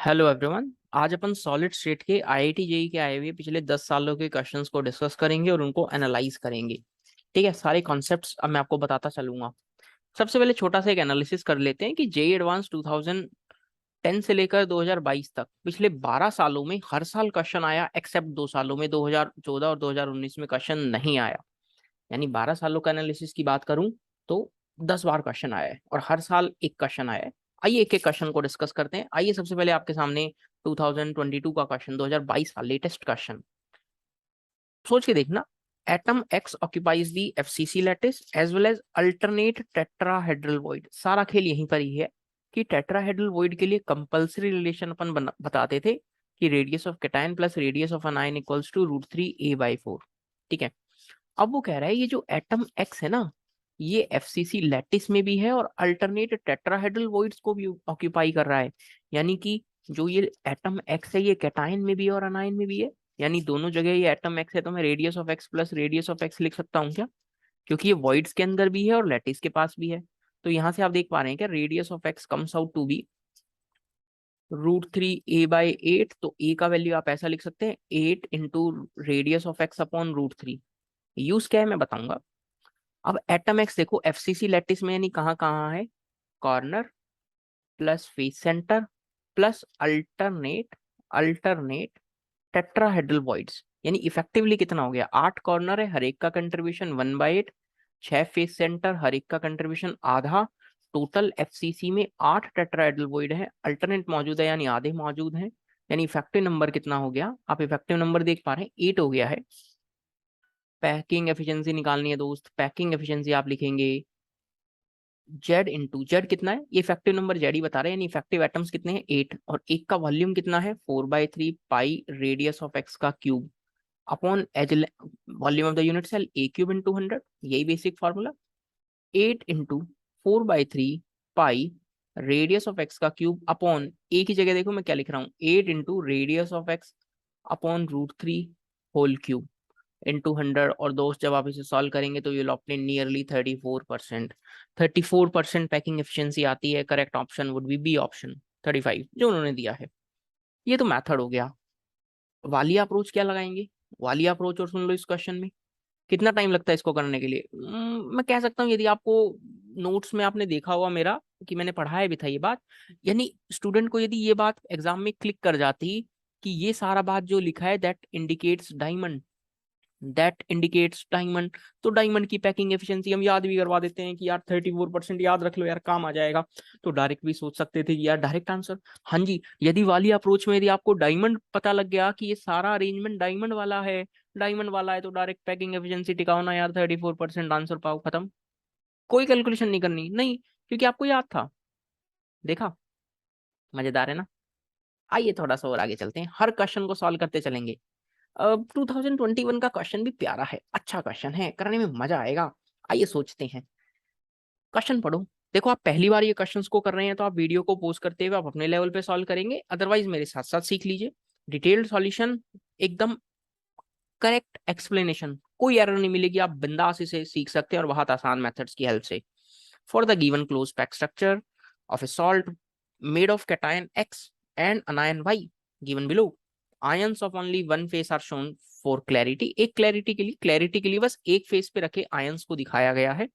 Hello everyone. आज अपन solid state के IIT JEE के आए हुए पिछले 10 सालों के क्वेश्चंस को डिस्कस करेंगे और उनको एनालाइज करेंगे। ठीक है, सारे कॉन्सेप्ट्स अब मैं आपको बताता चलूंगा। सबसे पहले छोटा सा एक एनालिसिस कर लेते हैं कि जेईई एडवांस 2010 से लेकर 2022 तक पिछले 12 सालों में हर साल क्वेश्चन आया, एक्सेप्ट 2 सालों में 2014 और 2019 में क्वेश्चन नहीं आया। यानी 12 सालों का एनालिसिस की बात करूं तो 10 बार क्वेश्चन आया है और हर साल एक क्वेश्चन आया है। आइए एक एक क्वेश्चन को डिस्कस करते हैं। आइए सबसे पहले आपके सामने 2022 का क्वेश्चन, 2022 का लेटेस्ट क्वेश्चन सोच के देखना। Atom X occupies the FCC lattice as well as alternate tetrahedral void. सारा खेल यहीं पर ही है कि टेट्राहेड्रल वॉइड के लिए कंपलसरी रिलेशन अपन बताते थे कि radius of cation plus radius of anion equals to √3a/4। ठीक है, अब वो कह रहा है ये जो एटम एक्स है ना, ये एफसीसी लैटिस में भी है और अल्टरनेट टेट्राहेड्रल वॉइड्स को भी ऑक्यूपाई कर रहा है। यानी कि जो ये एटम एक्स है ये कैटायन में भी है और अनायन में भी है। यानी दोनों जगह ये एटम एक्स है तो मैं radius of X plus radius of x लिख सकता हूँ क्या? क्योंकि ये वॉइड्स के अंदर भी है और लैटिस के पास भी है। तो यहाँ से आप देख पा रहे हैं क्या, radius of X comes out to be √3a/8। तो ए का वैल्यू आप ऐसा लिख सकते हैं, 8 into radius of X upon √3। Use क्या है मैं बताऊंगा। अब एटम एक्स देखो एफसीसी लैटिस में, यानी कहाँ कहाँ है, corner plus face centre plus alternate alternate tetrahedral voids. यानी इफेक्टिवली कितना हो गया, 8 कॉर्नर है, हर एक का कंट्रीब्यूशन 1/8, 6 फेस सेंटर, हर एक का कंट्रीब्यूशन आधा। टोटल एफसीसी में 8 टेट्राहेड्रल वॉइड है, अल्टरनेट मौजूद है यानी आधे मौजूद हैं। यानी इफेक्टिव नंबर कितना हो गया, आप इफेक्टिव नंबर देख पा रहे हैं 8 हो गया है। पैकिंग एफिशिएंसी निकालनी है दोस्त, पैकिंग एफिशिएंसी आप लिखेंगे जेड इंटू जेड कितना है, ये इफेक्टिव नंबर जेड ही बता रहे हैं, यानी इफेक्टिव एटम्स कितने हैं 8, और एक का वॉल्यूम कितना है 4/3 पाई रेडियस ऑफ एक्स का cube upon edge volume of the unit cell a³ into 100। यही basic formula, 8 into 4/3 pi radius of X का क्यूब अपॉन ए की जगह देखो मैं क्या लिख रहा हूँ, 8 into radius of X upon √3 whole cube into 100। और दोस्त जब आप इसे सॉल्व करेंगे तो you'll obtain nearly 34%। 34% packing efficiency आती है। Correct option would be B option 35 जो उन्होंने दिया है। ये तो मेथड हो गया। वालिया अप्रोच क्या लगाएंगे, वालिया अप्रोच और सुन लो इस क्वेश्चन में कितना टाइम लगता है इसको करने के लिए। मैं कह सकता हूँ, यदि आपको नोट्स में आपने देखा हुआ मेरा कि मैंने पढ़ाया भी था ये बात, यानी स्टूडेंट को यदि ये बात एग्जाम में क्लिक कर जाती कि ये सारा बात जो लिखा है दैट इंडिकेट्स डायमंड, तो डायमंड की पैकिंग एफिशिएंसी हम याद भी करवा देते हैं कि यार 34% याद रख लो यार, काम आ जाएगा। तो डायरेक्ट भी सोच सकते थे कि यार डायरेक्ट आंसर। हाँ जी, यदि वाली अप्रोच में यदि आपको डायमंड पता लग गया कि ये सारा अरेंजमेंट डायमंड वाला है तो डायरेक्ट पैकिंग एफिशिएंसी टिकाओ ना यार, 34% आंसर पाओ, खत्म। कोई कैलकुलेशन नहीं करनी, नहीं, क्योंकि आपको याद था। देखा, मजेदार है ना। आइए थोड़ा सा और आगे चलते हैं, हर क्वेश्चन को सॉल्व करते चलेंगे। अब 2021 का क्वेश्चन भी प्यारा है, अच्छा क्वेश्चन है, करने में मजा आएगा। आइए सोचते हैं, क्वेश्चन पढ़ो। देखो आप पहली बार ये क्वेश्चंस को कर रहे हैं तो आप वीडियो को पोज करते हुए आप अपने लेवल पे सॉल्व करेंगे, अदरवाइज मेरे साथ साथ सीख लीजिए। डिटेल्ड सॉल्यूशन, एकदम करेक्ट एक्सप्लेनेशन, कोई एरर नहीं मिलेगी, आप बिंदास इसे सीख सकते हैं और बहुत आसान मेथड्स की हेल्प से। For the given close pack structure of a salt made of cation X and anion Y given below, ions of only one face are shown for clarity. एक क्लैरिटी के लिए बस एक फेस पे रखे ions को दिखाया गया है।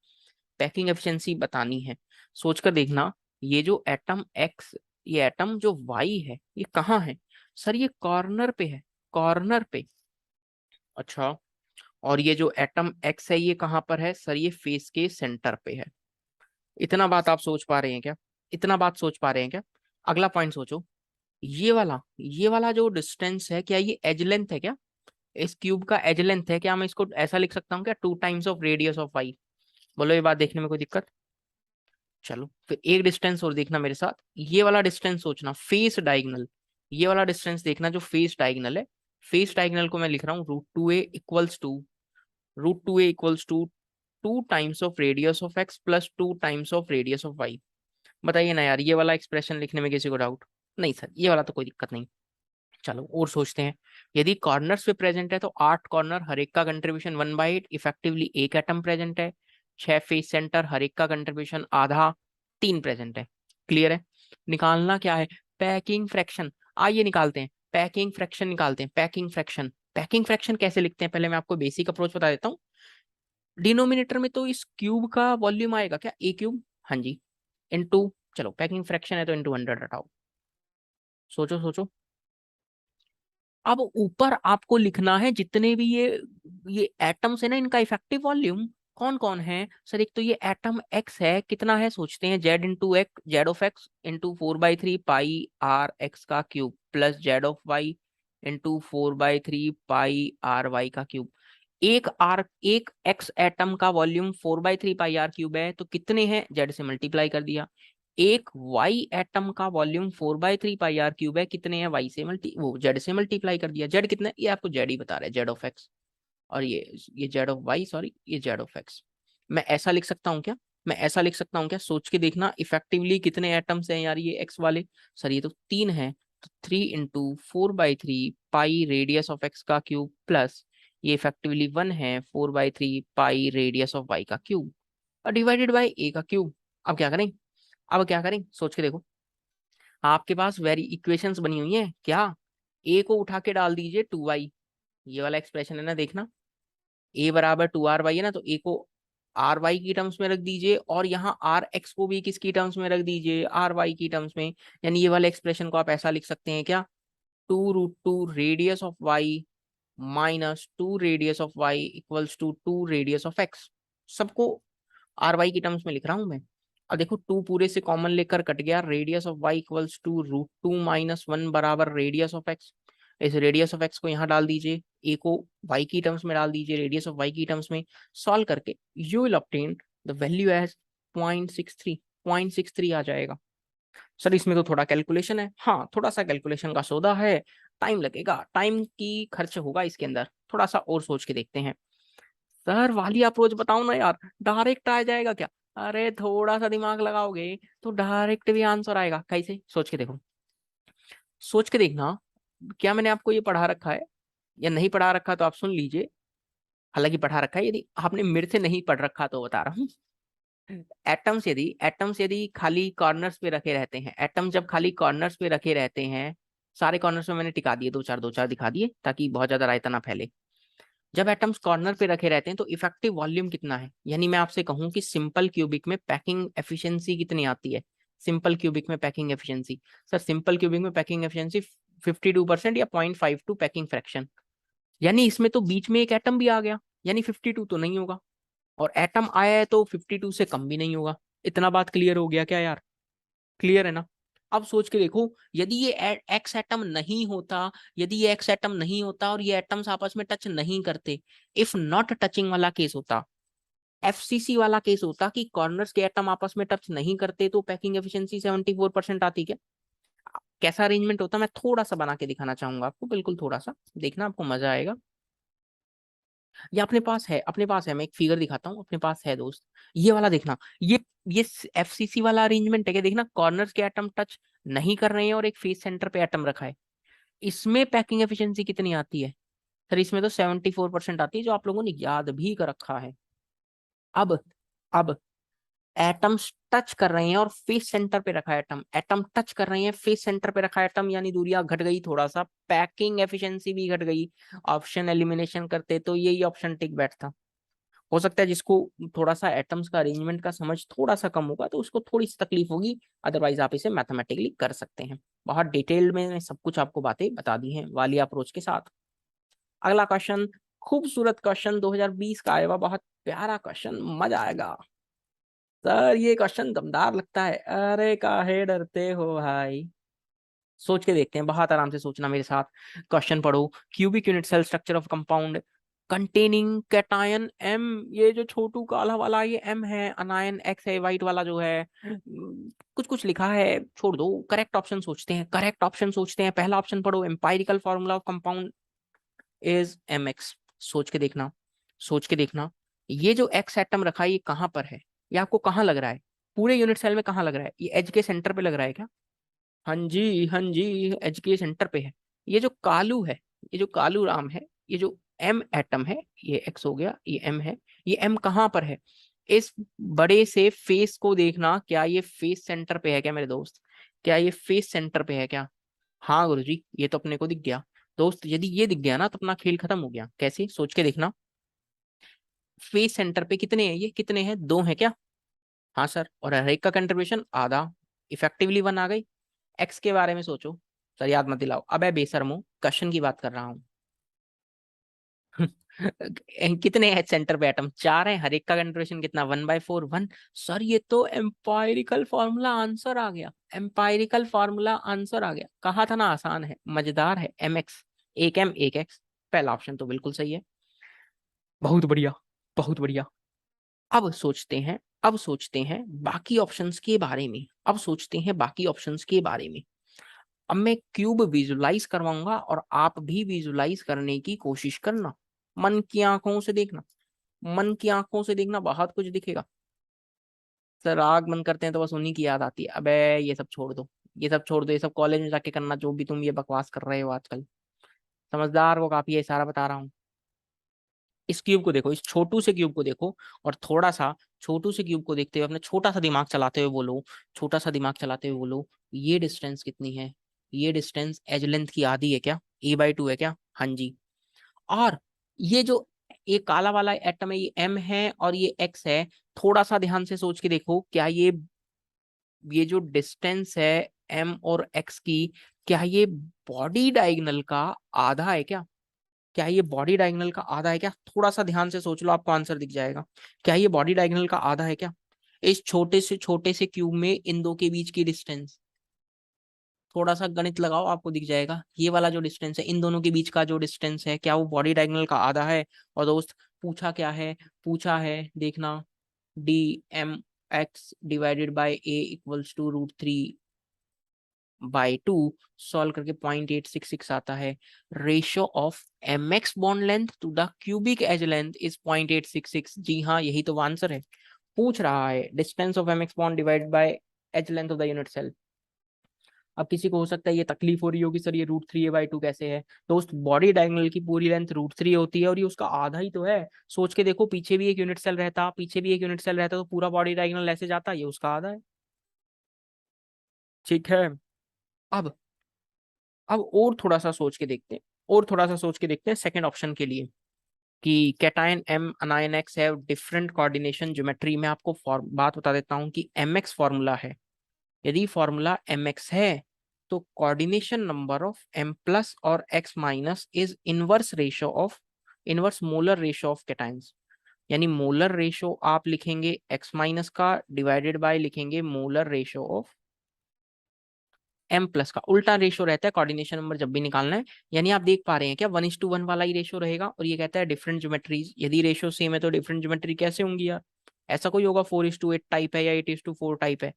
पैकिंग एफिशिएंसी बतानी है। सोचकर देखना, ये जो एटम एक्स, ये एटम जो वाई है, ये कहाँ है? सर ये कॉर्नर पे है, कॉर्नर पे। अच्छा, और ये जो एटम एक्स है ये कहाँ पर है? सर ये फेस के सेंटर पे है। इतना बात आप सोच पा रहे हैं क्या? इतना बात सोच पा रहे हैं क्या? अगला पॉइंट सोचो, ये वाला जो डिस्टेंस है, क्या ये एज लेंथ है क्या? इस क्यूब का एज लेंथ है क्या? मैं इसको ऐसा लिख सकता हूँ क्या, 2 times of radius of Y? बोलो ये बात देखने में कोई दिक्कत? चलो फिर एक डिस्टेंस और देखना मेरे साथ, ये वाला डिस्टेंस सोचना, फेस डायगनल। ये वाला डिस्टेंस देखना जो फेस डायगनल है। फेस डायगनल को मैं लिख रहा हूँ √2a equals to 2 times of radius of X plus 2 times of radius of Y. बताइए ना यार, ये वाला एक्सप्रेशन लिखने में किसी को डाउट? नहीं सर, ये वाला तो कोई दिक्कत नहीं। चलो और सोचते हैं, यदि कॉर्नर्स पे प्रेजेंट है तो 8 कॉर्नर, हर एक का कंट्रीब्यूशन 1/8, इफेक्टिवली एक एटम प्रेजेंट है। 6 फेस सेंटर, हर एक का कंट्रीब्यूशन आधा, 3 प्रेजेंट है। क्लियर है? निकालना क्या है, पैकिंग फ्रैक्शन। आइए निकालते हैं, पैकिंग फ्रैक्शन निकालते हैं। पैकिंग फ्रैक्शन कैसे लिखते हैं, पहले मैं आपको बेसिक अप्रोच बता देता हूँ। डिनोमिनेटर में तो इस क्यूब का वॉल्यूम आएगा क्या, ए क्यूब, हाँ जी, इनटू, चलो पैकिंग फ्रैक्शन है तो इनटू 100 हटाओ, सोचो सोचो। अब ऊपर आपको लिखना है जितने भी ये एटम्स है ना, इनका इफेक्टिव वॉल्यूम कौन कौन है सर। एक तो ये एटम एक्स है, कितना है सोचते हैं, Z into X, Z of X into 4/3 pi R X का cube plus Z of Y into 4/3 pi R Y का क्यूब। एक एक्स एटम का वॉल्यूम 4/3 पाई आर क्यूब है, तो कितने हैं, जेड से मल्टीप्लाई कर दिया। एक वाई एटम का वॉल्यूम 4/3 पाई आर क्यूब है, कितने हैं, वाई से वो जेड से मल्टीप्लाई कर दिया। जेड कितना है, ये आपको जेड ही बता रहा है, जेड ऑफ एक्स, और ये जेड ऑफ वाई, सॉरी ये जेड ऑफ एक्स। मैं ऐसा लिख सकता हूँ क्या, मैं ऐसा लिख सकता हूँ क्या, सोच के देखना इफेक्टिवली कितने एटम्स हैं यार ये एक्स वाले। सर ये तो 3 है, तो 3 into 4/3 pi radius of X का क्यूब प्लस ये इफेक्टिवली 1 है 4/3 पाई रेडियस ऑफ वाई का क्यूब और डिवाइडेड बाई ए का क्यूब। अब क्या करें, अब क्या करें, सोच के देखो। आपके पास वेरी इक्वेशंस बनी हुई हैं क्या, ए को उठा के डाल दीजिए 2y, ये वाला एक्सप्रेशन है ना, देखना ए बराबर 2r/y है ना, तो ए को आर वाई की टर्म्स में रख दीजिए और यहाँ आर एक्स को भी किसकी टर्म्स में रख दीजिए, आर वाई की टर्म्स में। यानी ये वाले एक्सप्रेशन को आप ऐसा लिख सकते हैं क्या, 2√2 radius of Y minus 2 radius of Y equals to 2 radius of X. सबको आर वाई की टर्म्स में लिख रहा हूं मैं। अब देखो 2 पूरे से कॉमन लेकर कट गया, radius of Y equals to √2 minus 1 बराबर रेडियस ऑफ एक्स। इस रेडियस ऑफ एक्स को यहाँ डाल दीजिए, ए को वाई की टर्म्स में डाल दीजिए, रेडियस ऑफ वाई की टर्म्स में सॉल्व करके you will obtain the value as 0.63 आ जाएगा। सर इसमें तो थोड़ा कैलकुलेशन है, हाँ थोड़ा सा कैलकुलेशन का सौदा है, टाइम लगेगा, टाइम की खर्च होगा इसके अंदर, थोड़ा सा और सोच के देखते हैं। सर वाली अप्रोच बताओ ना यार, डायरेक्ट आ जाएगा क्या, अरे थोड़ा सा दिमाग लगाओगे तो डायरेक्ट भी आंसर आएगा, कैसे, सोच के देखो, सोच के देखना। क्या मैंने आपको ये पढ़ा रखा है, या नहीं पढ़ा रखा तो आप सुन लीजिए, हालांकि पढ़ा रखा है, यदि आपने मेरे से नहीं पढ़ रखा तो बता रहा हूँ। एटम्स यदि खाली कॉर्नर्स पे रखे रहते हैं, एटम जब खाली कॉर्नर्स पे रखे रहते हैं, सारे कॉर्नर्स में मैंने टिका दिए, दो चार दिखा दिए ताकि बहुत ज्यादा रायता ना फैले। जब एटम्स कॉर्नर पे रखे रहते हैं तो इफेक्टिव वॉल्यूम कितना है, यानी मैं आपसे कहूं कि सिंपल क्यूबिक में पैकिंग एफिशिएंसी कितनी आती है, सिंपल क्यूबिक में packing efficiency. Sir simple cubic में पैकिंग एफिशिएंसी 52% या 0.52 पैकिंग फ्रैक्शन, यानी इसमें तो बीच में एक एटम भी आ गया, यानी 52 तो नहीं होगा, और एटम आया है तो 52 से कम भी नहीं होगा। इतना बात क्लियर हो गया क्या यार, क्लियर है ना। अब सोच के देखो, यदि ये एक्स एटम नहीं होता, यदि ये एक्स एटम नहीं होता और ये एटम्स आपस में टच नहीं करते, इफ नॉट टचिंग वाला केस होता, एफसीसी वाला केस होता कि कॉर्नर्स के एटम आपस में टच नहीं करते, तो पैकिंग एफिशिएंसी 74% आती क्या। कैसा अरेंजमेंट होता, मैं थोड़ा सा बना के दिखाना चाहूंगा आपको, बिल्कुल थोड़ा सा देखना, आपको मजा आएगा। ये अपने पास है, अपने पास है, मैं एक फिगर दिखाता हूँ, अपने पास है दोस्त, ये वाला देखना, ये एफसीसी वाला अरेंजमेंट है क्या, देखना कॉर्नर्स के एटम टच नहीं कर रहे हैं और एक फेस सेंटर पे एटम रखा है, इसमें पैकिंग एफिशिएंसी कितनी आती है। सर इसमें तो 74% आती है, जो आप लोगों ने याद भी कर रखा है। अब एटम्स टच कर रहे हैं और फेस सेंटर पे रखा है एटम, एटम टच कर रहे हैं, फेस सेंटर पे रखा है एटम, यानी दूरियां घट गई, थोड़ा सा पैकिंग एफिशिएंसी भी घट गई। ऑप्शन एलिमिनेशन करते तो यही ऑप्शन टिक बैठता। हो सकता है जिसको थोड़ा सा एटम्स का अरेंजमेंट का समझ थोड़ा सा कम होगा तो उसको थोड़ी सी तकलीफ होगी, अदरवाइज आप इसे मैथमेटिकली कर सकते हैं। बहुत डिटेल में सब कुछ आपको बातें बता दी हैं वाली अप्रोच के साथ। अगला क्वेश्चन, खूबसूरत क्वेश्चन 2020 का आया हुआ, बहुत प्यारा क्वेश्चन, मजा आएगा। सर ये क्वेश्चन दमदार लगता है, अरे काहे डरते हो भाई, सोच के देखते हैं, बहुत आराम से सोचना मेरे साथ। क्वेश्चन पढ़ो, cubic unit cell structure of compound containing cation M, ये जो छोटू काला वाला ये एम है, अनायन एक्स है, वाइट वाला जो है, कुछ कुछ लिखा है, छोड़ दो, करेक्ट ऑप्शन सोचते हैं, करेक्ट ऑप्शन सोचते हैं। पहला ऑप्शन पढ़ो, empirical formula of compound is M X. सोच के देखना, सोच के देखना, ये जो एक्स एटम रखा है ये कहाँ पर है, ये आपको कहाँ लग रहा है, पूरे यूनिट सेल में कहाँ लग रहा है, ये एज के सेंटर पे लग रहा है क्या, हाँ जी हाँ जी, एच के सेंटर पे है। ये जो कालू है, ये जो कालू राम है, ये जो एम एटम है, ये एक्स हो गया, ये एम है, ये एम कहाँ पर है, इस बड़े से फेस को देखना, क्या ये फेस सेंटर पे है क्या मेरे दोस्त, क्या ये फेस सेंटर पे है क्या। हाँ गुरुजी, ये तो अपने को दिख गया। दोस्त यदि ये दिख गया ना तो अपना खेल खत्म हो गया। कैसे, सोच के देखना। फेस सेंटर पे कितने हैं, ये कितने हैं, दो हैं क्या? हाँ सर, और हर एक का कंट्रीब्यूशन आधा, इफेक्टिवली वन आ गई। एक्स के बारे में सोचो। सर याद मत दिलाओ, अबे बेशर्मो, क्वेश्चन की बात कर रहा हूँ। कितने हैं सेंटर पे एटम, चार हैं, हर एक का कंट्रीब्यूशन कितना, 1/4 1। सर ये तो एम्पायरिकल फॉर्मूला आंसर आ गया, एम्पायरिकल फॉर्मूला आंसर आ गया। कहा था ना आसान है, मजेदार है। MX, एक M एक X। पहला ऑप्शन तो बिल्कुल सही है। बहुत बढ़िया, बहुत बढ़िया। अब सोचते हैं, अब सोचते हैं बाकी ऑप्शंस के बारे में, अब सोचते हैं बाकी ऑप्शंस के बारे में। अब मैं क्यूब विजुलाइज करवाऊंगा और आप भी विजुलाइज करने की कोशिश करना। मन की आंखों से देखना, मन की आंखों से देखना, बहुत कुछ दिखेगा। सर आग बंद करते हैं तो बस उन्हीं की याद आती है। अबे ये सब छोड़ दो, ये सब छोड़ दो, ये सब कॉलेज में जाके करना, जो भी तुम ये बकवास कर रहे हो आजकल। समझदार को काफी है, इशारा बता रहा हूँ। इस क्यूब को देखो, इस छोटू से क्यूब को देखो, और थोड़ा सा छोटू से क्यूब को देखते हुए अपने छोटा सा दिमाग चलाते हुए बोलो, छोटा सा दिमाग चलाते हुए बोलो, ये डिस्टेंस कितनी है? ये डिस्टेंस एज लेंथ की आधी है क्या? A/2 है क्या? हाँ जी। और ये जो ये काला वाला एटम है, ये M है और ये X है। थोड़ा सा ध्यान से सोच के देखो, क्या ये जो डिस्टेंस है M और X की, क्या ये बॉडी डायगोनल का आधा है क्या? क्या ये बॉडी डायगोनल का आधा है क्या? थोड़ा सा ध्यान से सोच लो, आपको आंसर दिख जाएगा। क्या ये बॉडी डायगोनल का आधा है क्या? इस छोटे से क्यूब में इन दो के बीच की डिस्टेंस, थोड़ा सा गणित लगाओ, आपको दिख जाएगा। ये वाला जो डिस्टेंस है, इन दोनों के बीच का जो डिस्टेंस है, क्या वो बॉडी डायगोनल का आधा है? और दोस्त पूछा क्या है, पूछा है देखना, DMX divided by A = √3/2। Solve करके 0.866 आता है। Ratio of MX bond length to the cubic edge length is 0.866। जी हाँ, यही तो आंसर है। पूछ रहा है distance of MX bond divided by edge length of the unit cell. अब किसी को हो सकता है ये तकलीफ हो रही होगी, सर ये √3/2 कैसे है? दोस्त बॉडी डायगोनल की पूरी लेंथ √3 होती है और ये उसका आधा ही तो है। सोच के देखो, पीछे भी एक यूनिट सेल रहता, पीछे भी एक यूनिट सेल रहता, तो पूरा बॉडी डायगोनल ऐसे जाता, ये उसका आधा है। ठीक है। अब अब और थोड़ा सा सोच के देखते हैं, और थोड़ा सा सोच के देखते हैं सेकंड ऑप्शन के लिए, कि cation M अनायन X have different coordination geometry. में आपको बात बता देता हूँ कि MX फॉर्मूला है। यदि फॉर्मूला MX है तो coordination number of M plus और X minus is inverse ratio of, inverse molar ratio of cations. यानी मोलर रेशियो आप लिखेंगे X माइनस का, डिवाइडेड बाय लिखेंगे molar ratio of M plus का। उल्टा रेशियो रहता है कोऑर्डिनेशन नंबर जब भी निकालना है। यानी आप देख पा रहे हैं क्या, 1:1 वाला ही रेशियो रहेगा। और ये कहता है डिफरेंट ज्योमेट्रीज, यदि रेशियो सेम है तो डिफरेंट ज्योमेट्री कैसे होंगी यार? ऐसा कोई होगा 4:8 टाइप है या 8:4 टाइप है?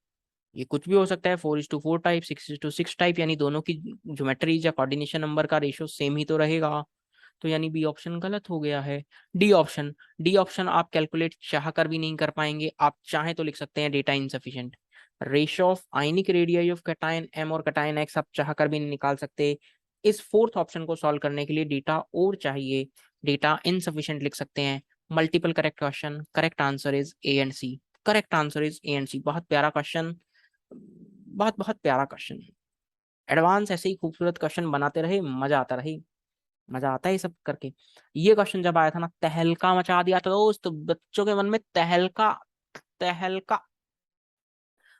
ये कुछ भी हो सकता है, 4:4 टाइप, 6:6 टाइप, यानी दोनों की ज्योमेट्रीज या कोऑर्डिनेशन नंबर का रेशियो सेम ही तो रहेगा। तो यानी बी ऑप्शन गलत हो गया है। डी ऑप्शन, डी ऑप्शन आप कैलकुलेट चाह कर भी नहीं कर पाएंगे। आप चाहें तो लिख सकते हैं data insufficient. Ratio of ionic radii of cation M और कैटायन X आप चाह कर भी नहीं निकाल सकते। इस फोर्थ ऑप्शन को सॉल्व करने के लिए डेटा और चाहिए, डेटा इनसफिशिएंट लिख सकते हैं। Multiple correct question, correct answer is A and C। Correct answer is A and C। बहुत प्यारा क्वेश्चन, बहुत बहुत प्यारा क्वेश्चन। एडवांस ऐसे ही खूबसूरत क्वेश्चन बनाते रहे, मजा आता रहे, मजा आता है ये सब करके। ये क्वेश्चन जब आया था ना, तहलका मचा दिया था दोस्त, बच्चों के मन में तहलका, तहलका।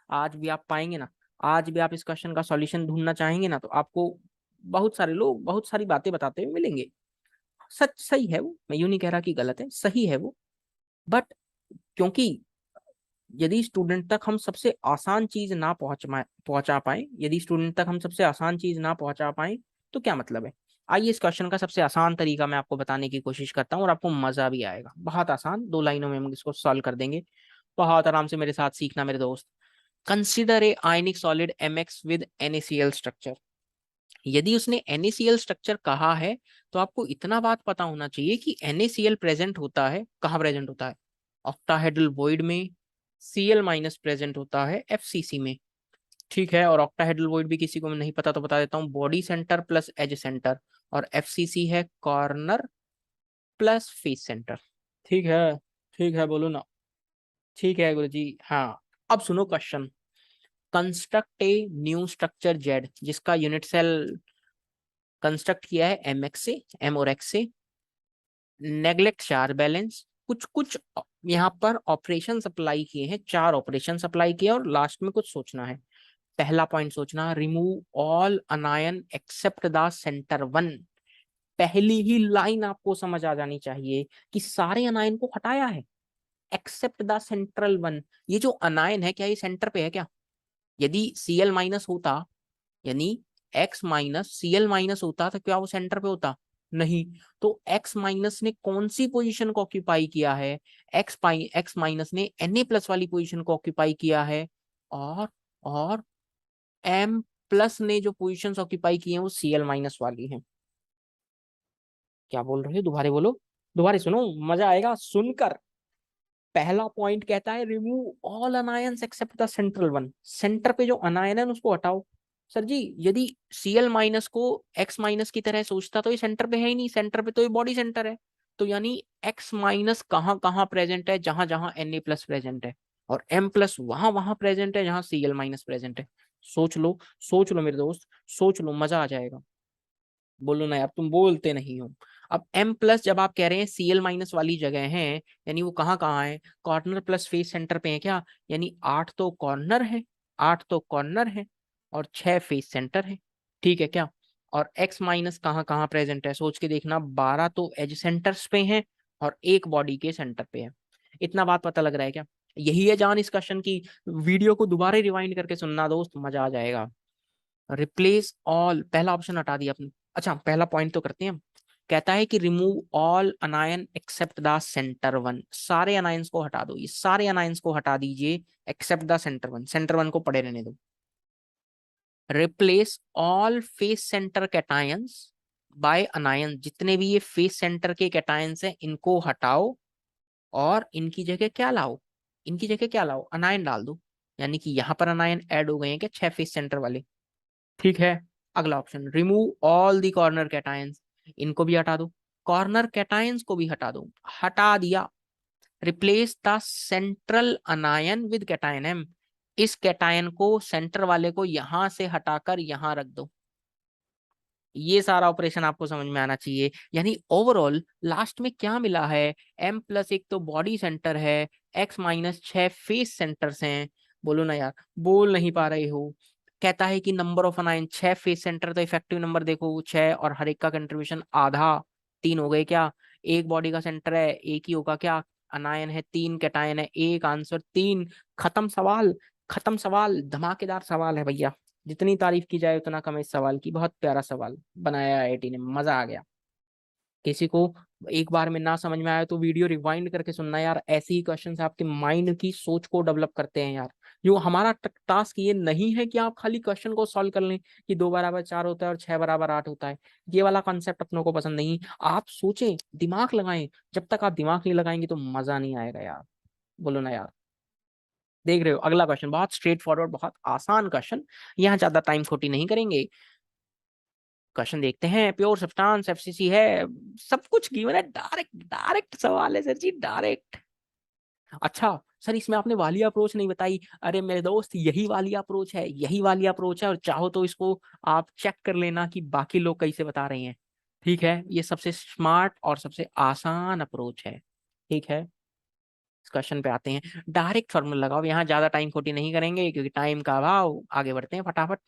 आज भी आप पाएंगे ना, आज भी आप इस क्वेश्चन का सॉल्यूशन ढूंढना चाहेंगे ना, तो आपको बहुत सारे लोग बहुत सारी बातें बताते हुए मिलेंगे। सच, सही है वो, मैं यूं नहीं कह रहा कि गलत है, सही है वो। बट क्योंकि यदि स्टूडेंट तक हम सबसे आसान चीज ना पहुंचा पाए, यदि स्टूडेंट तक हम सबसे आसान चीज ना पहुंचा पाए, तो क्या मतलब है? आइए इस क्वेश्चन का सबसे आसान तरीका मैं आपको बताने की कोशिश करता हूँ और आपको मजा भी आएगा। बहुत आसान, 2 लाइनों में हम इसको सॉल्व कर देंगे। बहुत आराम से मेरे साथ सीखना मेरे दोस्त। Consider a ionic solid MX with NaCl structure. यदि उसने NaCl स्ट्रक्चर कहा है, तो आपको इतना बात पता होना चाहिए कि NaCl प्रेजेंट होता है कहाँ, प्रेजेंट होता है ऑक्टाहेड्रल वॉइड में। Cl माइनस प्रेजेंट होता है FCC में। ठीक है, और ऑक्टाहेड्रल वॉइड भी किसी को नहीं पता तो बता देता हूँ, body centre plus edge centre. और FCC है कॉर्नर प्लस फेस सेंटर। ठीक है, ठीक है, बोलो ना। ठीक है गुरुजी, हाँ। अब सुनो question. Construct a new structure Z जिसका यूनिट सेल कंस्ट्रक्ट किया है एम एक्स से, एम और एक्स से, नेग्लेक्ट चार्ज बैलेंस, कुछ कुछ यहाँ पर ऑपरेशन अप्लाई किए हैं, 4 ऑपरेशन अप्लाई किए और लास्ट में कुछ सोचना है। पहला पॉइंट सोचना, remove all anion except the centre one. पहली ही लाइन आपको समझ आ जानी चाहिए कि सारे अनायन को हटाया है एक्सेप्ट द सेंट्रल वन। ये जो अनायन है क्या ये सेंटर पे है क्या? यदि Cl माइनस होता, यानी X माइनस Cl माइनस होता तो क्या वो सेंटर पे होता? नहीं। तो X माइनस ने कौन सी पोजीशन को ऑक्यूपाई किया है? X माइनस ने Na प्लस वाली पोजीशन को ऑक्यूपाई किया है, और M प्लस ने जो पोजीशंस ऑक्यूपाई की हैं वो Cl माइनस वाली हैं। क्या बोल रहे हो? दोबारा बोलो, दोबारा सुनो, मजा आएगा सुनकर। पहला पॉइंट कहता है remove all anions except the central one. Centre पे जो अनायन है उसको हटाओ। सर जी यदि Cl माइनस को X माइनस की तरह सोचता तो ये सेंटर पे है ही नहीं, सेंटर पे तो ये बॉडी सेंटर है। तो यानी X माइनस कहाँ कहाँ प्रेजेंट है? जहां जहां Na प्लस प्रेजेंट है, और M प्लस वहां वहां प्रेजेंट है जहां Cl माइनस प्रेजेंट है। सोच लो, सोच लो मेरे दोस्त, सोच लो, मजा आ जाएगा। बोलो ना यार, तुम बोलते नहीं हो। अब M प्लस जब आप कह रहे हैं Cl माइनस वाली जगह है, यानी वो कहाँ कहाँ है? कॉर्नर प्लस फेस सेंटर पे है क्या? यानी 8 तो कॉर्नर है, 8 तो कॉर्नर है और 6 फेस सेंटर है, ठीक है क्या? और X माइनस कहाँ कहाँ प्रेजेंट है? सोच के देखना, 12 तो एज सेंटर्स पे है और एक बॉडी के सेंटर पे है। इतना बात पता लग रहा है क्या? यही है जान इस क्वेश्चन की। वीडियो को दोबारा रिवाइंड करके सुनना दोस्त, मजा आ जाएगा। रिप्लेस ऑल, पहला ऑप्शन हटा दिया आपने। अच्छा पहला पॉइंट तो करते हैं। कहता है कि remove all anion except the centre one. सारे अनायंस को हटा दो, ये सारे अनायंस को हटा दीजिए except the centre one, centre one को पड़े रहने दो। Replace all face centre cations by anion. जितने भी ये फेस सेंटर के कैटायंस हैं इनको हटाओ और इनकी जगह क्या लाओ? इनकी जगह क्या लाओ? अनायन डाल दो। यानी कि यहां पर अनायन ऐड हो गए हैं क्या 6 फेस सेंटर वाले, ठीक है। अगला option, remove all the corner cations. इनको भी हटा दो, कॉर्नर कैटायंस को भी हटा दो। हटा दिया। Replace the central anion with cation M. इस कैटायन को, सेंटर वाले को यहां से हटाकर यहां रख दो। ये सारा ऑपरेशन आपको समझ में आना चाहिए। यानी ओवरऑल लास्ट में क्या मिला है? M प्लस एक तो बॉडी सेंटर है, X माइनस 6 फेस सेंटर्स हैं। बोलो ना यार, बोल नहीं पा रहे हो। कहता है कि नंबर ऑफ अनायन 6 फेस सेंटर, तो इफेक्टिव नंबर देखो 6 और हर एक का कंट्रीब्यूशन आधा, 3 हो गए क्या? एक बॉडी का सेंटर है, एक ही होगा क्या? अनायन है 3, कैटायन है एक, आंसर 3। खत्म सवाल, खत्म सवाल। धमाकेदार सवाल है भैया, जितनी तारीफ की जाए उतना कम है इस सवाल की। बहुत प्यारा सवाल बनाया आईआईटी ने, मजा आ गया। किसी को एक बार में ना समझ में आया तो वीडियो रिवाइंड करके सुनना यार, ऐसे ही क्वेश्चंस आपके माइंड की सोच को डेवलप करते हैं यार। जो हमारा टास्क ये नहीं है कि आप खाली क्वेश्चन को सॉल्व कर लें कि 2 बराबर 4 होता है और 6 बराबर 8 होता है। ये वाला कॉन्सेप्ट अपनों को पसंद नहीं। आप सोचें, दिमाग लगाएं। जब तक आप दिमाग नहीं लगाएंगे तो मजा नहीं आएगा यार। बोलो ना यार। देख रहे हो अगला क्वेश्चन, बहुत स्ट्रेट फॉरवर्ड, बहुत आसान क्वेश्चन। यहाँ ज्यादा टाइम खोटी नहीं करेंगे। क्वेश्चन देखते हैं। प्योर सब्सटेंस एफसीसी है, सब कुछ गिवन है, डायरेक्ट डायरेक्ट सवाल है सर जी, डायरेक्ट। अच्छा सर इसमें आपने वाली अप्रोच नहीं बताई। अरे मेरे दोस्त यही वाली अप्रोच है, यही वाली अप्रोच है, और चाहो तो इसको आप चेक कर लेना कि बाकी लोग कैसे बता रहे हैं। ठीक है, ये सबसे स्मार्ट और सबसे आसान अप्रोच है। ठीक है, इस क्वेश्चन पे आते हैं। डायरेक्ट फॉर्मूला लगाओ, यहाँ ज्यादा टाइम खोटी नहीं करेंगे क्योंकि टाइम का अभाव। आगे बढ़ते हैं फटाफट।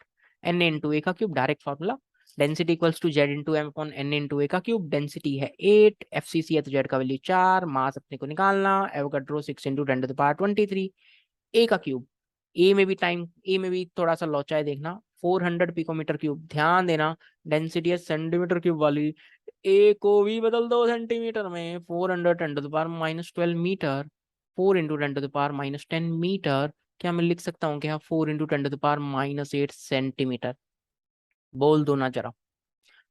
एन इंटू ए का cube, direct formula. Density equals to Z into M upon N into A का क्यूब। डेंसिटी है 8, एफसीसी है तो जेड का वैल्यू 4, मास अपने को निकालना, एवोगाड्रो 6 इंटू 10⁻23। ए का क्यूब, ए में भी टाइम, ए में भी थोड़ा सा लोचा है देखना, 400 पिकोमीटर क्यूब। ध्यान देना, डेंसिटी है सेंटीमीटर क्यूब वाली, ए को भी बदल दो सेंटीमीटर में। 400 × 10⁻−12 मीटर, 4 × 10⁻−10 मीटर। क्या मैं लिख सकता हूँ क्या 4 × 10⁻−8 सेंटीमीटर? बोल दो ना जरा।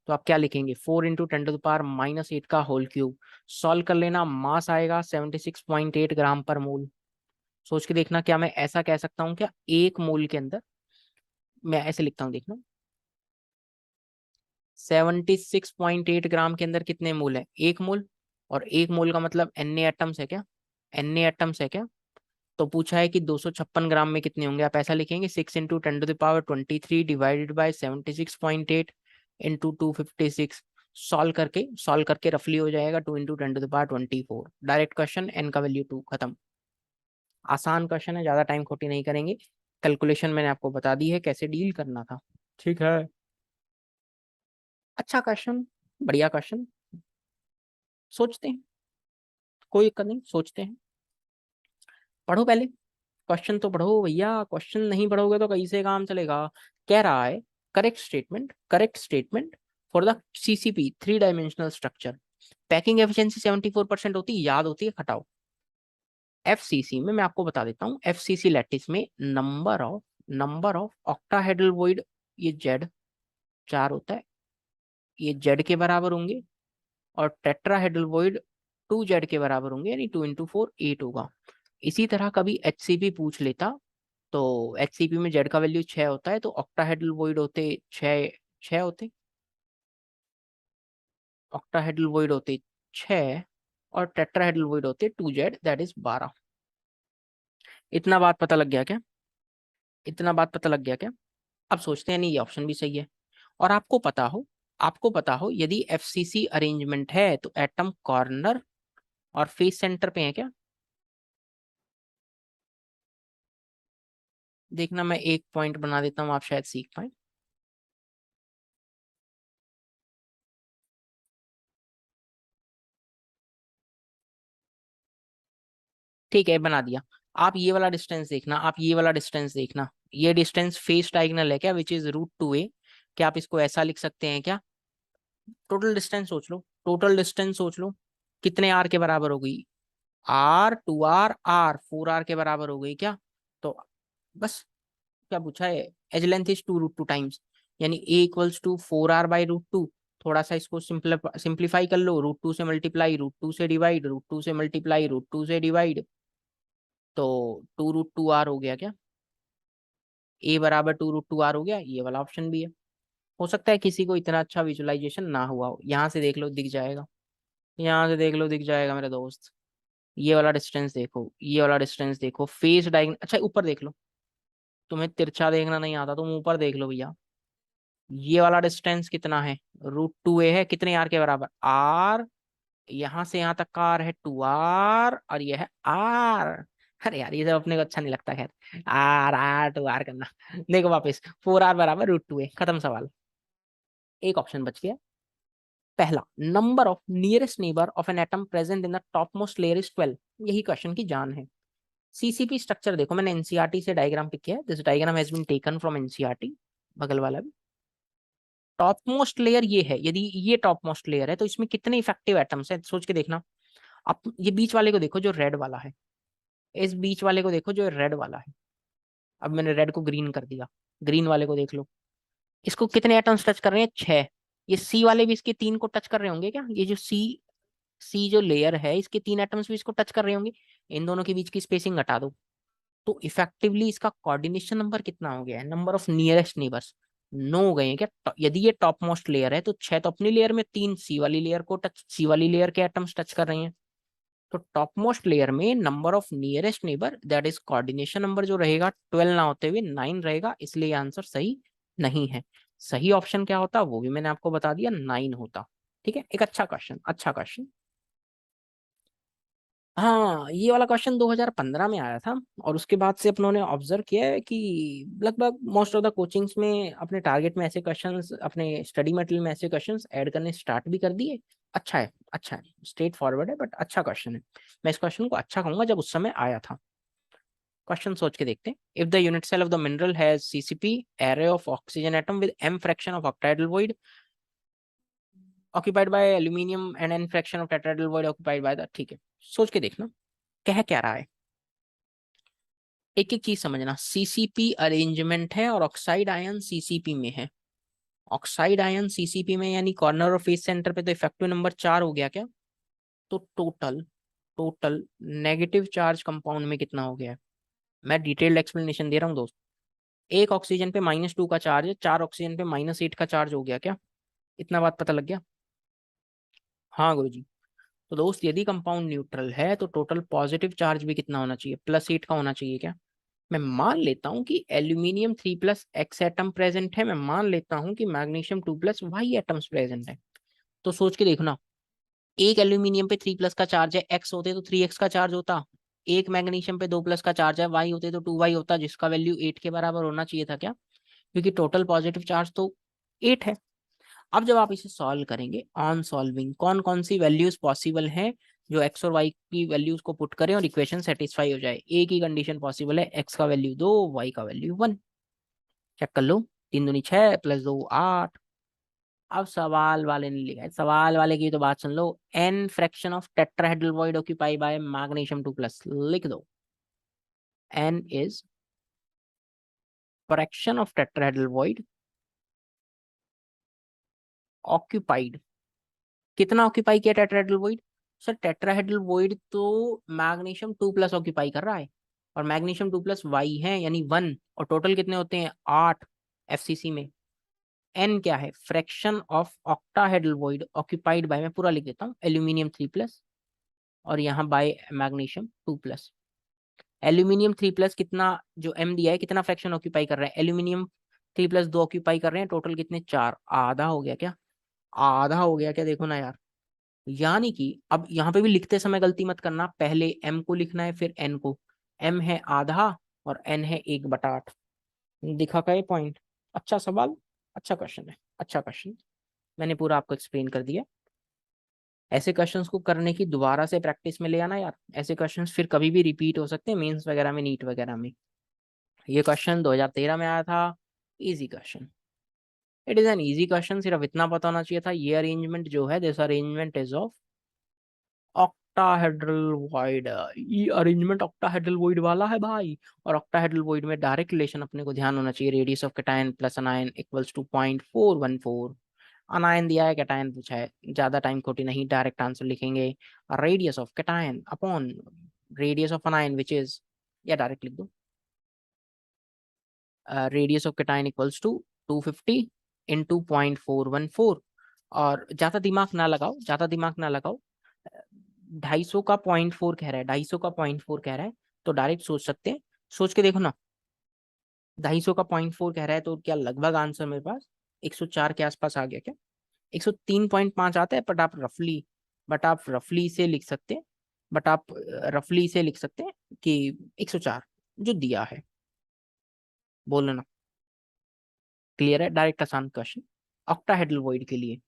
तो आप क्या लिखेंगे? 4 × 10⁻−8 का होल क्यूब। सॉल्व कर लेना, मास आएगा 76.8 ग्राम पर मोल। सोच के देखना, क्या मैं ऐसा कह सकता हूँ क्या एक मोल के अंदर, मैं ऐसे लिखता हूँ देखना, 76.8 ग्राम के अंदर कितने मोल है? एक मोल। और एक मोल का मतलब एन ए एटम्स है क्या? एन ए एटम्स है क्या? तो पूछा है कि 256 ग्राम में कितने होंगे, आप ऐसा लिखेंगे 6 × 10⁻23 डिवाइडेड बाय 76.8 इंटू 256। सॉल्व करके रफली हो जाएगा 2 × 10⁻24। डायरेक्ट क्वेश्चन, एन का वैल्यू 2, खत्म। आसान क्वेश्चन है, ज्यादा टाइम खोटी नहीं करेंगे। कैलकुलेशन मैंने आपको बता दी है कैसे डील करना था, ठीक है। अच्छा क्वेश्चन, बढ़िया क्वेश्चन। सोचते हैं, कोई दिक्कत नहीं, सोचते हैं। पढ़ो पहले, क्वेश्चन तो पढ़ो भैया, क्वेश्चन नहीं पढ़ोगे तो कैसे काम चलेगा। कह रहा है correct statement for the CCP 3 dimensional structure, packing efficiency 74% होती है, याद होती है, खटाओ। एफसीसी में मैं आपको बता देता हूँ, एफसीसी लैटिस में नंबर ऑफ ऑक्टाहेड्रल वॉइड, ये जेड 4 होता है, ये जेड के बराबर होंगे। और टेट्राहेड्रल वॉइड 2 जेड के बराबर होंगे, यानी 2 × 4 8 होगा। इसी तरह कभी एचसीपी पूछ लेता, तो एचसीपी में जेड का वैल्यू 6 होता है, तो ऑक्टाहेड्रल वॉइड होते 6 होते, ऑक्टाहेड्रल वॉइड होते 6, और टेट्राहेड्रल वॉइड होते 2 जेड, दैट इज 12। इतना बात पता लग गया क्या, इतना बात पता लग गया क्या। अब सोचते हैं, नहीं ये ऑप्शन भी सही है। और आपको पता हो यदि एफसीसी अरेंजमेंट है तो एटम कॉर्नर और फेस सेंटर पे है क्या। देखना, मैं एक पॉइंट बना देता हूं, आप शायद सीख पाए। ठीक है, बना दिया। आप ये वाला डिस्टेंस देखना, ये डिस्टेंस फेस डायगोनल है क्या, विच इज √2a। क्या आप इसको ऐसा लिख सकते हैं क्या। टोटल डिस्टेंस सोच लो, कितने आर के बराबर हो गई, आर 2r 4r के बराबर हो गई क्या। तो बस, क्या पूछा है, एज लेंथ इज 2 √2 टाइम्स, यानी a = 4r/√2। थोड़ा सा इसको सिंप्लीफाई कर लो, √2 से मल्टीप्लाई, √2 से डिवाइड, √2 से मल्टीप्लाई, √2 से डिवाइड, तो 2 √2r हो गया क्या। a बराबर 2 √2r हो गया, ये वाला ऑप्शन भी है। हो सकता है किसी को इतना अच्छा विजुअलाइजेशन ना हुआ हो, यहाँ से देख लो दिख जाएगा, यहाँ से देख लो दिख जाएगा मेरे दोस्त। ये वाला डिस्टेंस देखो फेस डायगोनल, अच्छा ऊपर देख लो, तुम्हें तिरछा देखना नहीं आता, तुम ऊपर देख लो भैया। ये वाला डिस्टेंस कितना है, √2a है, कितने आर के बराबर, आर, यहां से यहां तक का आर है 2r, और ये है आर। अरे यार, ये सब अपने को अच्छा नहीं लगता, खैर आर आर 2r करना। देखो वापस, 4r बराबर √2a, खत्म सवाल। एक ऑप्शन बच गया, पहला, number of nearest neighbour of an atom present in the top most layer is 12। यही क्वेश्चन की जान है। सीसीपी स्ट्रक्चर देखो, मैंने एनसीईआरटी से डायग्राम पिक किया है, this diagram has been taken from NCERT, बगल वाला भी। टॉप मोस्ट लेयर ये है, यदि ये टॉप मोस्ट लेयर है तो इसमें कितने इफेक्टिव एटम्स हैं, सोच के देखना। अब ये बीच वाले को देखो जो रेड वाला है, इस बीच वाले को देखो जो रेड वाला है। अब मैंने रेड को ग्रीन कर दिया, ग्रीन वाले को देख लो, इसको कितने एटम्स टच कर रहे हैं, 6। ये सी वाले भी इसके 3 को टच कर रहे होंगे क्या, ये जो सी सी जो लेयर है इसके 3 एटम्स भी इसको टच कर रहे होंगे। इन दोनों के बीच की स्पेसिंग घटा दो, तो इफेक्टिवली इसका कोऑर्डिनेशन नंबर कितना हो गया है, नंबर ऑफ नियरेस्ट नेबर्स 9 हो गए हैं क्या। यदि ये टॉप मोस्ट लेयर है तो 6 तो अपनी लेयर में, 3 सी वाली लेयर के एटम्स टच कर रहे हैं। तो टॉप मोस्ट लेयर में number of nearest neighbour, that is coordination number, जो रहेगा 12 ना होते हुए 9 रहेगा, इसलिए आंसर सही नहीं है। सही ऑप्शन क्या होता वो भी मैंने आपको बता दिया, 9 होता। ठीक है, एक अच्छा क्वेश्चन, अच्छा क्वेश्चन। हाँ, ये वाला क्वेश्चन 2015 में आया था, और उसके बाद से अपनों ने ऑब्जर्व किया है कि लगभग मोस्ट ऑफ द कोचिंग्स में अपने टारगेट में ऐसे क्वेश्चंस, अपने स्टडी मटेरियल में ऐसे क्वेश्चंस ऐड करने स्टार्ट भी कर दिए। अच्छा है, अच्छा है, स्ट्रेट फॉरवर्ड है, बट अच्छा क्वेश्चन है। मैं इस क्वेश्चन को अच्छा कहूंगा जब उस समय आया था। क्वेश्चन सोच के देखते हैं, if the unit cell of the mineral has CCP array of oxygen atom with m fraction of octahedral void occupied by aluminium and n fraction of tetrahedral void occupied by the, ठीक है, सोच के देखना कह क्या रहा है। एक एक चीज समझना, सीसीपी अरेंजमेंट है और ऑक्साइड आयन सीसीपी में है। ऑक्साइड आयन सीसीपी में, यानी कॉर्नर और फेस सेंटर पे, तो इफेक्टिव नंबर 4 हो गया क्या। तो total total negative charge compound में कितना हो गया है। मैं डिटेल्ड एक्सप्लेनेशन दे रहा हूँ दोस्त। एक ऑक्सीजन पे -2 का चार्ज है, 4 ऑक्सीजन पे -8 का चार्ज हो गया क्या। इतना बात पता लग गया। हाँ गुरुजी। तो दोस्त यदि कंपाउंड न्यूट्रल है तो टोटल पॉजिटिव चार्ज भी कितना होना चाहिए, +8 का होना चाहिए क्या। मैं मान लेता हूं कि एल्यूमिनियम 3+X एटम प्रेजेंट है, मैं मान लेता हूं कि मैग्नीशियम 2+Y एटम्स प्रेजेंट है। तो सोच के देखो ना, एक एल्यूमिनियम पे 3+ का चार्ज है, X होते तो 3X का चार्ज होता, एक मैग्नीशियम पे 2+ का चार्ज है, Y होते तो 2Y होता, जिसका वैल्यू 8 के बराबर होना चाहिए था क्या, क्योंकि टोटल पॉजिटिव चार्ज तो 8 है। अब जब आप इसे सॉल्व करेंगे, ऑन सॉल्विंग कौन कौन सी वैल्यूज पॉसिबल हैं जो एक्स और वाई की वैल्यूज को पुट करें और इक्वेशन सेटिस्फाई हो जाए। एक ही कंडीशन पॉसिबल है, एक्स का वैल्यू 2, वाई का वैल्यू 1। चेक कर लो, 3 दूनी 6 +2 8। अब सवाल वाले ने लिखा है, सवाल वाले की तो बात सुन लो, N fraction of tetrahedral void occupy by magnesium 2+, लिख दो। N is fraction of tetrahedral void occupied, कितना ऑक्यूपाई किया tetrahedral void. Sir tetrahedral void तो मैग्नीशियम 2+ ऑक्यूपाई कर रहा है, और मैग्नीशियम 2+ वाई है यानी 1, और टोटल कितने होते हैं 8 एफसीसी में। एन क्या है, fraction of octahedral void occupied by, मैं पूरा लिख देता हूँ, एल्यूमिनियम 3+, और यहाँ बाय मैग्नीशियम 2+। एल्यूमिनियम 3+ कितना, जो एम दिया है कितना फ्रैक्शन ऑक्यूपाई कर रहा है, एल्यूमिनियम 3+ 2 ऑक्यूपाई कर रहे हैं, टोटल कितने 4, आधा हो गया क्या, आधा हो गया क्या, देखो ना यार। यानी कि अब यहाँ पे भी लिखते समय गलती मत करना, पहले m को लिखना है फिर n को। m है आधा और n है 1/8। दिखा का ये पॉइंट। अच्छा सवाल, अच्छा क्वेश्चन है, अच्छा क्वेश्चन, मैंने पूरा आपको एक्सप्लेन कर दिया। ऐसे क्वेश्चंस को करने की दोबारा से प्रैक्टिस में ले आना यार, ऐसे क्वेश्चंस फिर कभी भी रिपीट हो सकते हैं मेंस वगैरह में, नीट वगैरह में। ये क्वेश्चन 2013 में आया था, easy question, it is an easy question, सिर्फ इतना पता होना चाहिए था ये अरेंजमेंट जो है, this arrangement is of octahedral void, ये अरेंजमेंट ऑक्टाहेड्रल वॉइड वाला है भाई। और ऑक्टाहेड्रल वॉइड में डायरेक्ट रिलेशन अपने को ध्यान होना चाहिए, radius of cation plus anion equals to 0.414। अनायन दिया है, कैटायन पूछा है, ज्यादा टाइम खोटी नहीं, डायरेक्ट आंसर लिखेंगे, radius of cation upon radius of anion which is, या डायरेक्ट लिख दो, radius of cation equals to 250 into 0.414। और ज्यादा दिमाग ना लगाओ, ज्यादा दिमाग ना लगाओ, 250 का 0.4 कह रहा है, 250 का 0.4 कह रहा है, तो डायरेक्ट सोच सकते हैं, सोच के देखो ना, 250 का 0.4 कह रहा है, तो क्या लगभग आंसर मेरे पास 104 के आसपास आ गया क्या, 103.5 आता है, बट आप रफली इसे लिख सकते हैं, बट आप रफली इसे लिख सकते हैं कि 104 जो दिया है, बोलो ना, क्लियर है, डायरेक्ट आसान क्वेश्चन ऑक्टाहेड्रल वॉइड के लिए।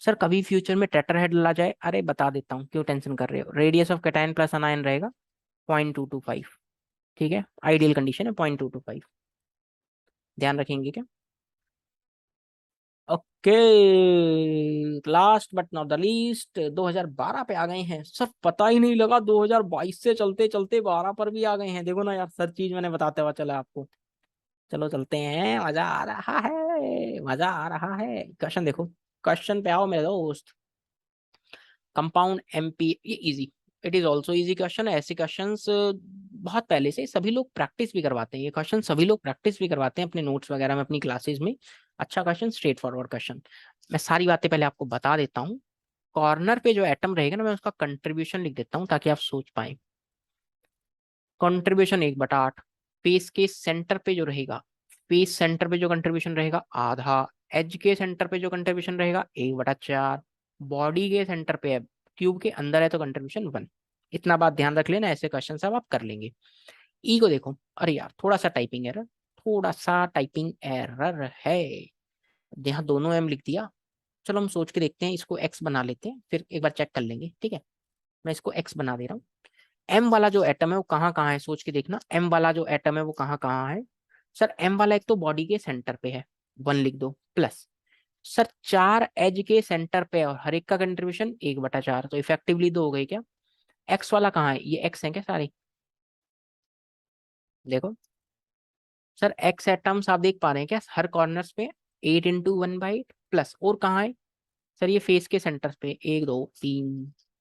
सर कभी फ्यूचर में टेट्राहेड्रल आ जाए, अरे बता देता हूँ, क्यों टेंशन कर रहे हो, रेडियस ऑफ कैटायन प्लस अनायन रहेगा 0.225, ठीक है, आइडियल कंडीशन है 0.225, ध्यान रखेंगे क्या। Okay, last but not the least, 2012 पे आ गए हैं सर, पता ही नहीं लगा 2022 से चलते चलते 12 पर भी आ गए हैं, देखो ना यार, सर चीज मैंने बताते हुआ चला आपको। चलो चलते हैं, मजा आ रहा है, मजा आ रहा है, क्वेश्चन देखो, क्वेश्चन पे आओ मेरे दोस्त। कंपाउंड एमपी, ये easy, it is also easy question है, ऐसे क्वेश्चंस बहुत पहले से सभी लोग प्रैक्टिस भी करवाते हैं, ये क्वेश्चन सभी लोग प्रैक्टिस भी करवाते हैं अपने नोट्स वगैरह में, अपनी क्लासेस में। अच्छा क्वेश्चन, स्ट्रेट फॉरवर्ड क्वेश्चन। मैं सारी बातें पहले आपको बता देता हूँ, कॉर्नर पे जो एटम रहेगा ना, मैं उसका कंट्रीब्यूशन लिख देता हूँ ताकि आप सोच पाए। कंट्रीब्यूशन 1/8, फेस के सेंटर पे जो रहेगा, फेस सेंटर पे जो कंट्रीब्यूशन रहेगा आधा, एज के सेंटर पे जो कंट्रीब्यूशन रहेगा 1/4, बॉडी के सेंटर पे है, क्यूब के अंदर है तो कंट्रीब्यूशन 1। इतना बात ध्यान रख लेना, ऐसे क्वेश्चन सब आप कर लेंगे। ई को देखो, अरे यार थोड़ा सा टाइपिंग एरर, थोड़ा सा टाइपिंग एरर है, यहाँ दोनों एम लिख दिया। चलो हम सोच के देखते हैं, इसको एक्स बना लेते हैं, फिर एक बार चेक कर लेंगे, ठीक है। मैं इसको एक्स बना दे रहा हूँ। एम वाला जो एटम है वो कहाँ कहाँ है, सोच के देखना, एम वाला जो एटम है वो कहाँ कहाँ है। सर एम वाला एक तो बॉडी के सेंटर पे है, 1 लिख दो, प्लस सर 4 एज के सेंटर पे है, और हर एक का कंट्रीब्यूशन 1/4, तो इफेक्टिवली 2 हो गई क्या। एक्स वाला कहाँ है, ये एक्स है क्या सारे, देखो सर एक्स एटम्स आप देख पा रहे हैं क्या हर कॉर्नर्स पे, 8 × 1/8 प्लस, और कहाँ है सर, ये फेस के सेंटर पे, 1 2 3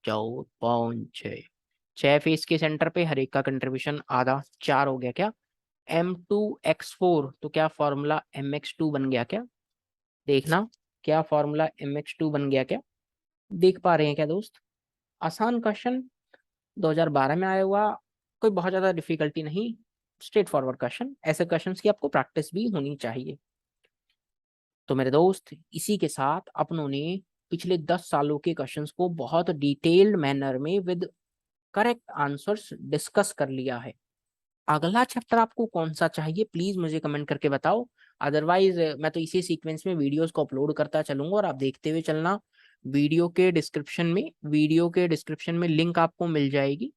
4 5 6, 6 फेस के सेंटर पे, हर एक का कंट्रीब्यूशन आधा, 4 हो गया क्या। M2x4, तो क्या फॉर्मूला MX2 बन गया क्या, देखना क्या फॉर्मूला MX2 बन गया क्या, देख पा रहे हैं क्या दोस्त। आसान क्वेश्चन 2012 में आया हुआ, कोई बहुत ज्यादा डिफिकल्टी नहीं, स्ट्रेट फॉरवर्ड क्वेश्चन। ऐसे क्वेश्चंस की आपको प्रैक्टिस भी होनी चाहिए। तो मेरे दोस्त, इसी के साथ अपनों ने पिछले 10 सालों के क्वेश्चंस को बहुत डिटेल्ड मैनर में विद करेक्ट आंसर्स डिस्कस कर लिया है। अगला चैप्टर आपको कौन सा चाहिए, प्लीज मुझे कमेंट करके बताओ। अदरवाइज मैं तो इसी सीक्वेंस में वीडियोस को अपलोड करता चलूंगा और आप देखते हुए चलना। वीडियो के डिस्क्रिप्शन में लिंक आपको मिल जाएगी,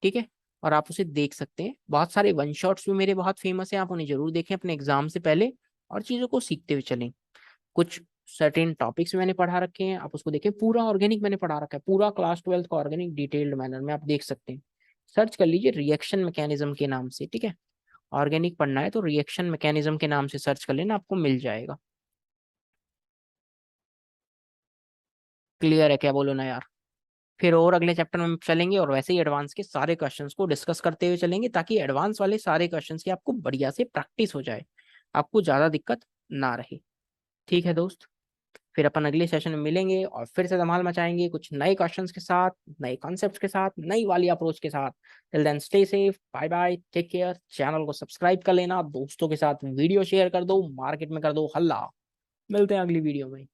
ठीक है, और आप उसे देख सकते हैं। बहुत सारे वन शॉट्स भी मेरे बहुत फेमस हैं, आप उन्हें जरूर देखें अपने एग्जाम से पहले, और चीजों को सीखते हुए चलें। कुछ सर्टेन टॉपिक्स मैंने पढ़ा रखे हैं, आप उसको देखें। पूरा ऑर्गेनिक मैंने पढ़ा रखा है, पूरा क्लास 12th का ऑर्गेनिक डिटेल्ड मैनर में आप देख सकते हैं। सर्च कर लीजिए रिएक्शन मैकेनिज्म के नाम से, ठीक है। ऑर्गेनिक पढ़ना है तो रिएक्शन मैकेनिज्म के नाम से सर्च कर लेना, आपको मिल जाएगा। क्लियर है क्या, बोलो ना यार। फिर और अगले चैप्टर में चलेंगे और वैसे ही एडवांस के सारे क्वेश्चंस को डिस्कस करते हुए चलेंगे, ताकि एडवांस वाले सारे क्वेश्चंस की आपको बढ़िया से प्रैक्टिस हो जाए, आपको ज्यादा दिक्कत ना रहे। ठीक है दोस्त, फिर अपन अगले सेशन में मिलेंगे और फिर से धमाल मचाएंगे कुछ नए क्वेश्चंस के साथ, नए कॉन्सेप्ट्स के साथ, नई वाली अप्रोच के साथ। Till then stay safe, bye bye, take care. Channel को सब्सक्राइब कर लेना, दोस्तों के साथ वीडियो शेयर कर दो, मार्केट में कर दो हल्ला। मिलते हैं अगली वीडियो में।